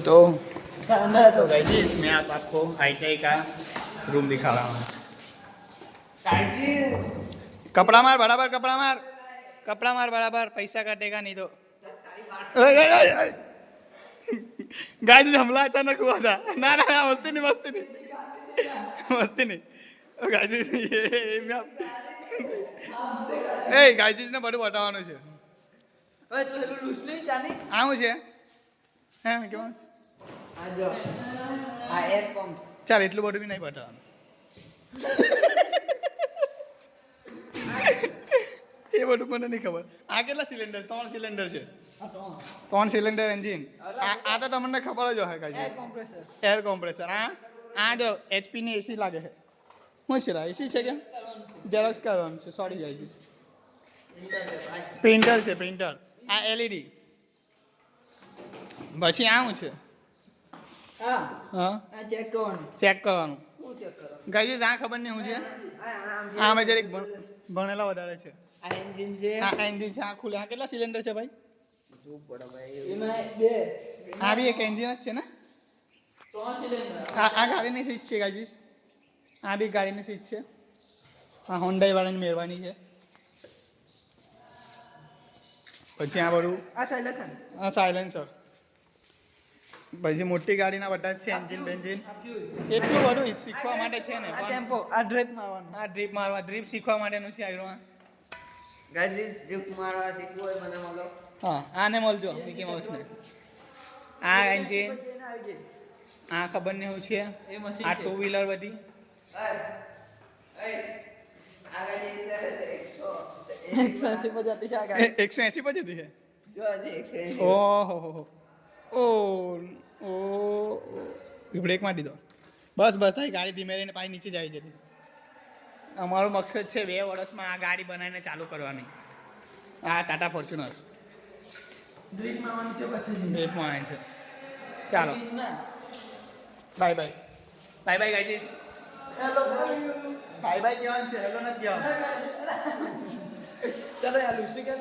तो गाइस मैं आपको ITI का रूम दिखा रहा हूँ। कपड़ा मार बराबर, कपड़ा मार बराबर, पैसा काटेगा नहीं तो। गाइस हमला अचानक हुआ था। ना ना ना, मस्ती नहीं गाइस ये मैं गाइस ने બધું બતાવવાનું છે। ઓય તું હેલું લૂસ નહીં જાની આવું છે હે કેમ આ જો આ એર પંપ ચાલ એટલું બધું બી નહીં બતાવવાનું। એ બધું મને નહીં ખબર। આ કેટલા સિલિન્ડર? 3 સિલિન્ડર છે। 3 સિલિન્ડર એન્જિન। આ તો તમને ખબર જ હશે ગાઈસ। Air compressor. આ જો HP ની AC લાગે છે। શું છે AC છે કે ઝેરોક્સ કરવાનું છે? સોરી ગાઈસ, પ્રિન્ટર છે પ્રિન્ટર। આ LED। પછી આવું છે હા હા આ ચેક કરવાનું ચેક કરવાનું હું ચેક કરવાનું ગાઈસ। આ ખબર નહીં શું છે। આ આમાં જરીક ભણેલા વધારે છે। આ એન્જિન છે આ એન્જિન છે। આ ખુલે। આ કેટલા સિલિન્ડર છે ભાઈ? જોવું પડે ભાઈ એમાં બે આ બી એક એન્જિન જ છે ને? 3 સિલિન્ડર આ ગાડીની સીટ છે ગાઈસ। આ બી ગાડીની સીટ છે। આ હોન્ડાઈ વાળાની મહેરબાની છે। પછી આ બધું આ સાયલેન્સર આ સાયલેન્સર। પછી મોટી ગાડીના બધા જ છે એન્જિન બેન્જિન। એટલું બધું શીખવા માટે છે ને। આ ટેમ્પો આ ડ્રાઇવ મારવાનું આ ડ્રીપ મારવા, ડ્રીપ શીખવા માટેનું છે આયરો। ગાડી ડ્રિફ્ટ મારવા શીખવું હોય મને મળો હા આને મળજો મિકી માઉસને। આ એન્જિન, આ ખબર નહીં શું છે। એ મશીન આ છે 2 વ્હીલર બધી આ ગાડી 180 પર જતી છે આ ગાડી 180 પર જતી છે। જો આજે 180 ઓહો ઓ ઓ બ્રેક મારી દીધો। બસ આ ગાડી ધીમે રહીને પાછી નીચે જાય છે। અમારો મકસદ છે 2 વર્ષમાં આ ગાડી બનાવીને ચાલુ કરવાની। આ ટાટા ફોર્ચ્યુનર ડ્રિફ્ટ મારવાની છે પછી ડ્રીપમાં આવે છે। ચાલો bye bye guys. Hello by કહેવાનું છે, હેલો નથી કહેવાનું। ચલો યાર લૂસી કે